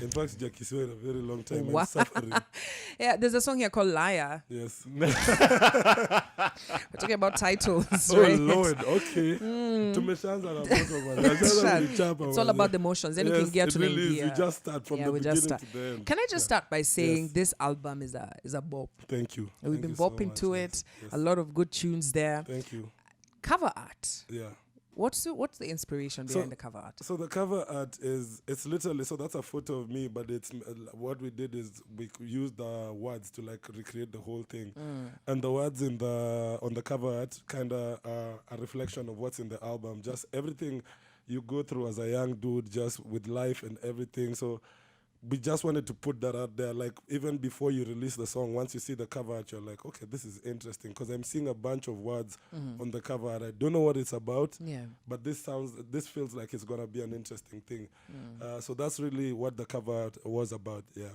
In fact, Jackie Swear a very long time. Wow. I'm suffering. Yeah, there's a song here called Liar. Yes. We're talking about titles, Oh right? Lord, okay. Tumeshaanza na moto bwana. Sasa nilichapa It's all bwana. about the emotions. Then you can get it to really the is. We just start from the beginning to the end. Can I just start by saying Yes. this album is a bop. Thank you. We've Thank been you so bopping much. to Yes. it. Yes. A lot of good tunes there. Thank you. Cover art. Yeah. What's the inspiration behind the cover art? So the cover art it's literally, so that's a photo of me, but it's what we did is we used the words to like recreate the whole thing, and the words on the cover art kind of are a reflection of what's in the album, just everything you go through as a young dude, just with life and everything. So we just wanted to put that out there, like even before you release the song, once you see the cover art, you're like, okay, this is interesting, because I'm seeing a bunch of words on the cover art. I don't know what it's about, but this feels like it's gonna be an interesting thing. So that's really what the cover art was about. Yeah.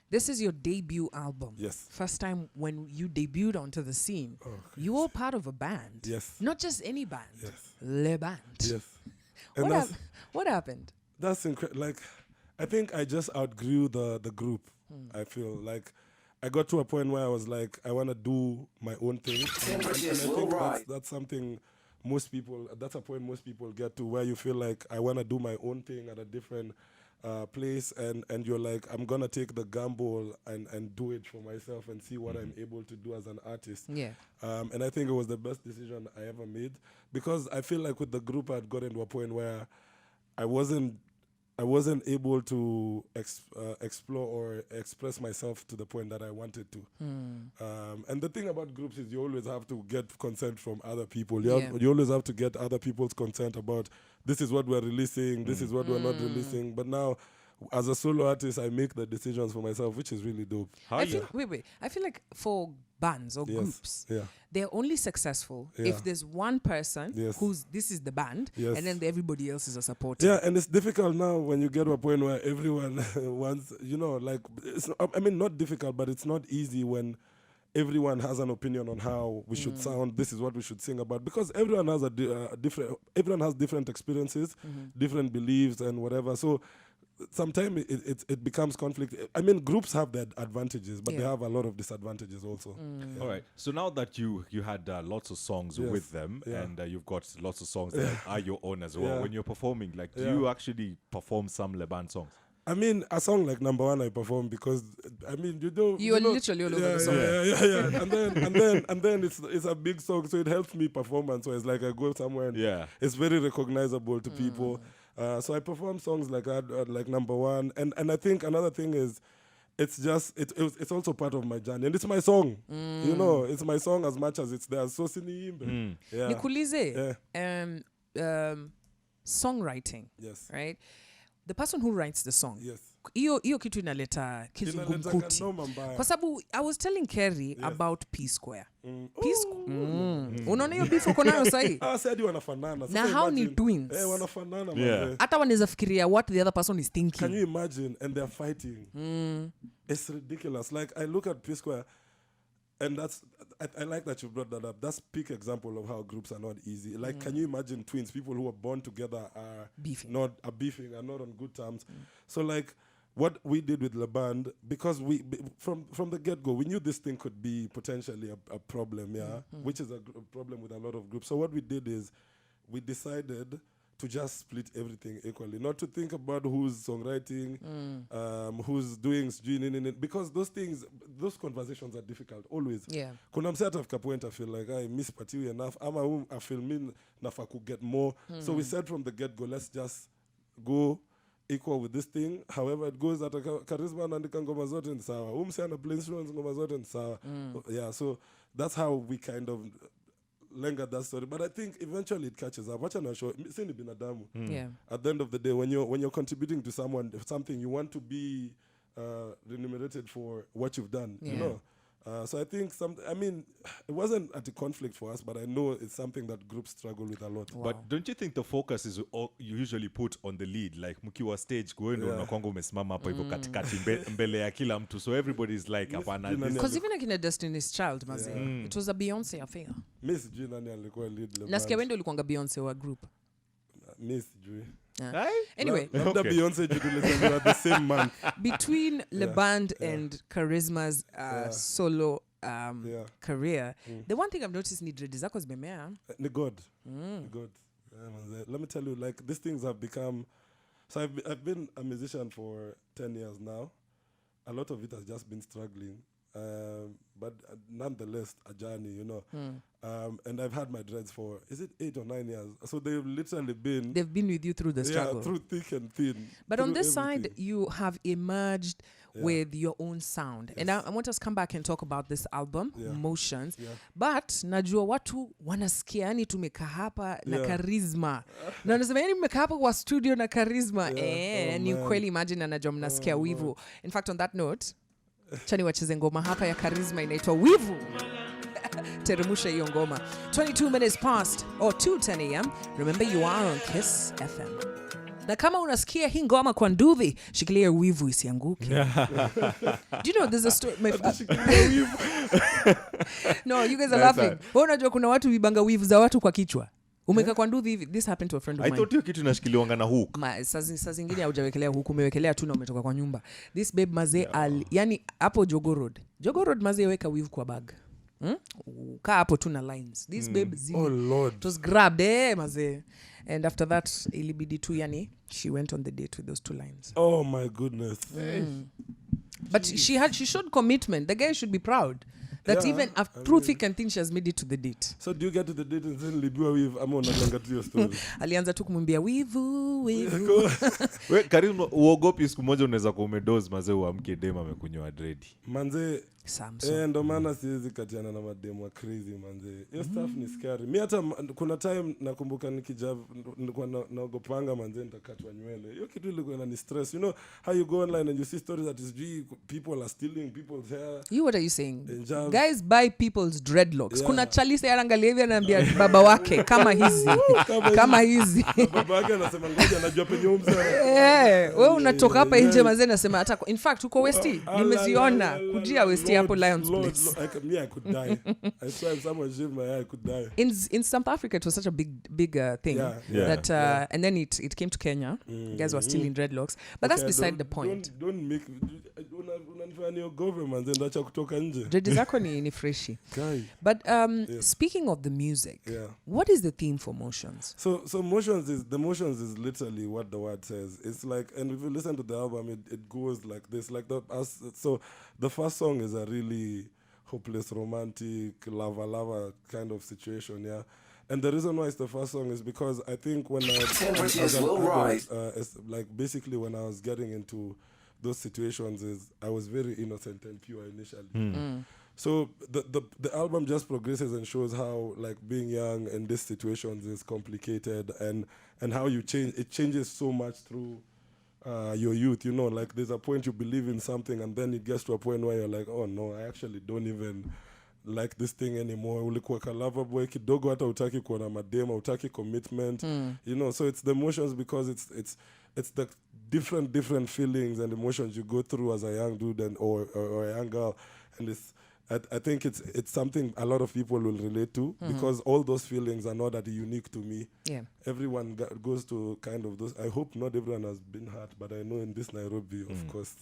This is your debut album. Yes. First time when you debuted onto the scene. Oh, you were part of a band. Yes. Not just any band. Yes. Le Band. Yes. And what happened? That's incredible. Like, I think I just outgrew the group. I feel like I got to a point where I was like, I want to do my own thing. And I think that's something that's a point most people get to, where you feel like, I want to do my own thing at a different place. And you're like, I'm going to take the gamble and do it for myself and see what I'm able to do as an artist. Yeah. And I think it was the best decision I ever made, because I feel like with the group, I'd gotten to a point where I wasn't able to explore or express myself to the point that I wanted to. And the thing about groups is you always have to get consent from other people. You always have to get other people's consent about, this is what we're releasing, this is what we're not releasing. But now, as a solo artist, I make the decisions for myself, which is really dope. I feel like for bands or groups, they're only successful if there's one person this is the band, and then everybody else is a supporter. Yeah, and it's difficult now when you get to a point where everyone wants, like, not difficult, but it's not easy when everyone has an opinion on how we should sound. This is what we should sing about, because everyone has everyone has different experiences, different beliefs, and whatever. So sometimes it becomes conflict. I mean, groups have their advantages, but they have a lot of disadvantages also. All right. So now that you had lots of songs with them, and you've got lots of songs that are your own as well, when you're performing, like, do you actually perform some Le Band songs? I mean, a song like No.1 I perform because, I mean, you're literally all over the song. Yeah. And then it's a big song, so it helps me performance. So it's like I go somewhere and it's very recognizable to people. So I perform songs like that, like No.1, and I think another thing is, it's also part of my journey, and it's my song. It's my song as much as it's there. So siniimbe. Nikulize, songwriting. Yes. Right. The person who writes the song. Yes. Hiyo kitu inaleta kizungumkuti. Kwa sababu I was telling Kerry about P Square. P Square. Unaona hiyo beef uko nayo sahi? Said wanafanana. Na how ni twins? Wanafanana man. Hata wanaweza fikiria what the other person is thinking. Can you imagine? And they're fighting. It's ridiculous. Like, I look at P Square, and I like that you brought that up. That's peak example of how groups are not easy. Like, can you imagine twins, people who are born together are beefing, are not on good terms. So like, what we did with Le Band, because from the get-go, we knew this thing could be potentially a problem, which is a problem with a lot of groups. So what we did is, we decided to just split everything equally, not to think about who's songwriting, who's doing, because those conversations are difficult always. Kuna mse atafika point I feel like I mispatiwe enough, ama I feel mean nafa could get more. So we said from the get-go, let's just go equal with this thing. However it goes, at charisma anaandika ngoma zote ni sawa, umse ana play instruments ngoma zote ni sawa. So that's how we kind of lenga that story, but I think eventually it catches up. Wacha na show sini binadamu. At the end of the day, when you're contributing to something, you want to be remunerated for what you've done. So I think it wasn't at a conflict for us, but I know it's something that groups struggle with a lot. But don't you think the focus is you usually put on the lead, like mkiwa stage kwenda unakwanga umesimama hapo hivyo katikati mbele ya kila mtu, so everybody's like hapana, because even like in a Destiny's Child it was a Beyonce affair. Miss G nani alikuwa lead. Nasikia wende ulikuanga Beyonce wa group. Miss G Anyway, after Beyonce Judy at the same month. Between Le Band and Charisma's solo career, the one thing I've noticed ni dread zako zimemea. God. Let me tell you, like, these things have become. So I've been a musician for 10 years now. A lot of it has just been struggling. But nonetheless, a journey, you know. And I've had my dreads for, is it 8 or 9 years? So they've literally been... They've been with you through the struggle. Yeah, through thick and thin. But on this side, you have emerged with your own sound. Yes. And I want us to come back and talk about this album, Motions. Yeah. But, najua watu wanasikia yani tumeka hapa na charisma. Na wanasema yani tumeka hapa kwa studio na charisma. Ni kweli imagine anajua mnasikia wivu. In fact, on that note, chani wacheze ngoma hapa ya charisma inaitwa Wivu. Teremusha hiyo ngoma. 22 minutes past or 2:10 a.m. Remember you are on Kiss FM. Na kama unasikia hii ngoma kwa nduthi, shikilia wivu isianguke. Do you know there's a story No, you guys are laughing. Wewe unajua kuna watu vibanga wivu za watu kwa kichwa. Umeka kwa nduthi hivi. This happened to a friend of mine. I thought hiyo kitu inashikiliwanga na hook. Saa zingine haujawekelea hook, umewekelea tu na umetoka kwa nyumba. This babe mazee yani hapo Jogo Road mazee weka weave kwa bag. Kaa hapo tu na lines. This babe oh Lord. It was grabbed mazee. And after that ilibidi tu yani she went on the date with those 2 lines. Oh my goodness. But she showed commitment. The guy should be proud. That even through thick and thin, she has made it to the date. So do you get to the date and then libiwa weave? I'm on a story. Alianza tu kumwambia wivu. We Karim, uogopi siku moja unaweza kuumedoze mazee uamke dem amekunywa dread. Manze ndo maana siwezi katiana na mademu wa crazy manze. Hiyo stuff ni scary. Mimi hata kuna time nakumbuka nilikuwa naogopanga manze nitakatwa nywele. Hiyo kitu ilikuwa inani stress. You know how you go online and you see stories that is people are stealing people's hair. What are you saying? Guys buy people's dreadlocks. Kuna chalisi anaangalia hivi anaambia baba wake kama hizi. Kama hizi. Baba wake anasema ngoja najua penye umza. Wewe unatoka hapa nje manze nasema hata in fact uko West nimeziona kujia West hapo Lions Place. I could die. I swear if someone shaved my hair I could die. In South Africa it was such a big thing that and then it came to Kenya. Guys were still in dreadlocks. But that's beside the point. Don't make unanifanya government and acha kutoka nje. Dread zako ni freshy. But speaking of the music, what is the theme for Motions? So Motions is literally what the word says. It's like, and if you listen to the album, it goes like this, like so the first song is a really hopeless, romantic, lava kind of situation, yeah. And the reason why it's the first song is because I think when like basically when I was getting into those situations I was very innocent and pure initially. So the album just progresses and shows how like being young in these situations is complicated and how you change. It changes so much through your youth, you know, like there's a point you believe in something and then it gets to a point where you're like, oh no, I actually don't even like this thing anymore. Ulikuwa ka lover boy kidogo hata utaki kuwa na madema, utaki commitment, you know. So it's the emotions because it's the different feelings and emotions you go through as a young dude and or a young girl, and I think it's something a lot of people will relate to because all those feelings are not that unique to me. Yeah, everyone goes to kind of those. I hope not everyone has been hurt, but I know in this Nairobi, of course.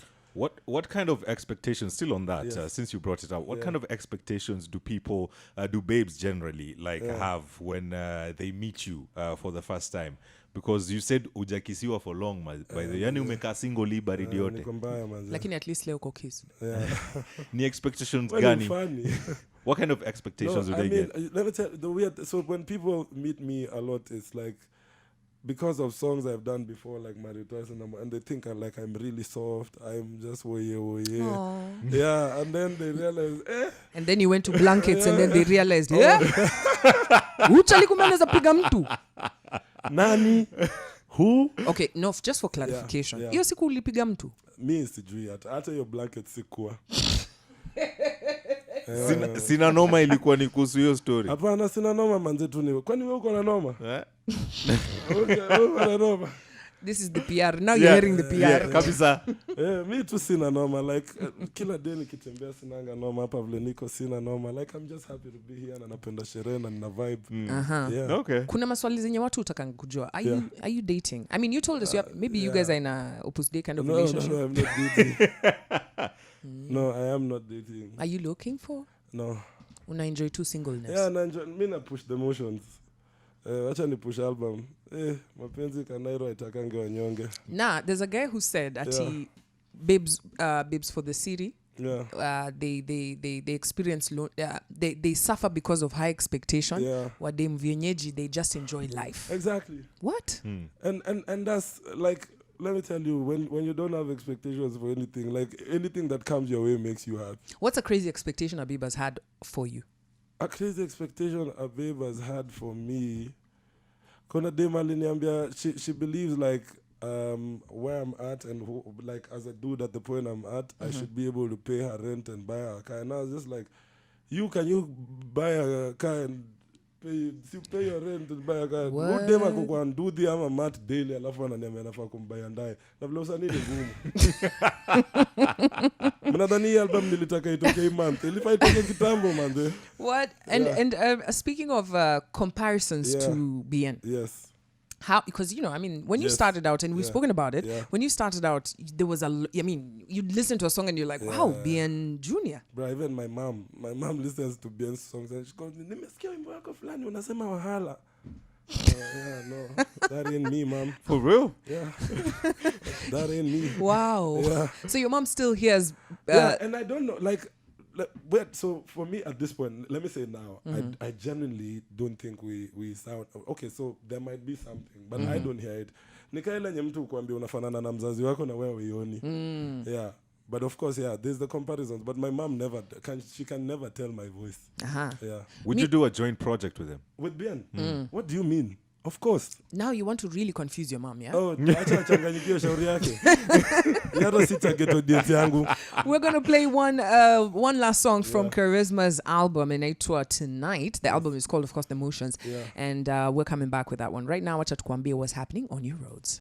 What kind of expectations, still on that, since you brought it up, what kind of expectations do people, do babes generally have when they meet you for the first time? Because you said ujakisiwa for long, by the yani umekaa single baridi yote. Lakini at least leo uko kiss. Ni expectations gani? What kind of expectations do they get? Let me tell you, the weird, so when people meet me a lot, it's like, because of songs I've done before, like Mario Tyson, and they think I'm really soft. I'm just woye. Yeah, and then they realize, And then you went to blankets, and then they realized, Uchali kumeleza piga mtu. Nani? Who? Okay, no, just for clarification. Hiyo siku ulipiga mtu? Mi sijui hata hiyo blanket sikuwa. Sina noma ilikuwa ni kuhusu hiyo story. Hapana, sina noma manze tu ni. Kwani wewe uko na noma? Uko na noma. This is the PR. Now you're hearing the PR. Yeah, kabisa. Yeah, me too sina noma. Like, kila day nikitembea sinanga noma. Hapa vile niko sina noma. Like, I'm just happy to be here. Na napenda sherehe na nina vibe. Yeah. Okay. Kuna maswali zenye watu utakanga kujua. Are you dating? I mean, you told us maybe you guys are in a Opus Dei kind of relationship. No, I'm not dating. No, I am not dating. Are you looking for? No. Una enjoy too singleness? Yeah, na enjoy. Me na push the emotions. Wacha ni push album. Mapenzi kanairo itakange wanyonge. Nah, there's a guy who said that babes for the city. Yeah. They experience they suffer because of high expectation. Yeah. Wadem vienyeji, they just enjoy life. Exactly. What? And that's like, let me tell you, when you don't have expectations for anything, like anything that comes your way makes you happy. What's a crazy expectation Abib has had for you? A crazy expectation Abib has had for me. Kona dema aliniambia, she believes like where I'm at and like as a dude at the point I'm at, I should be able to pay her rent and buy her a car. And I was just like, can you buy a car and pay your rent and buy a car? What? Udema kwa ndudhi ama mat daily alafu ananiambia nafaa kumbaya ndaye. Na vile usanii ni ngumu. Mnadhani album nilitaka itoke month. Ilifaa itoke kitambo man. What? And speaking of comparisons to BN. Yes. How, because you know, I mean, when you started out, and we've spoken about it, when you started out, there was you'd listen to a song and you're like, wow, BN Junior. Bro, even my mom listens to BN's songs and she goes, nimesikia wimbo yako fulani unasema wahala. Yeah, no, that ain't me, mom. For real? Yeah, that ain't me. Wow. Yeah. So your mom still hears. Yeah, and I don't know, like, so for me at this point, let me say now, I genuinely don't think we sound okay. So there might be something, but I don't hear it. Nikaela nye mtu kuambia unafanana na mzazi wako na wewe uioni. Yeah, but of course, there's the comparisons. But my mom she can never tell my voice. Yeah. Would you do a joint project with him? With BN? What do you mean? Of course. Now you want to really confuse your mom, yeah? Oh, acha changanyikiwe shauri yake. Yaro sita geto date yangu. We're going to play one last song from Charisma's album inaitwa Tonight. The album is called, of course, The Emotions. Yeah. And we're coming back with that one. Right now, wacha tukwambie what's happening on your roads.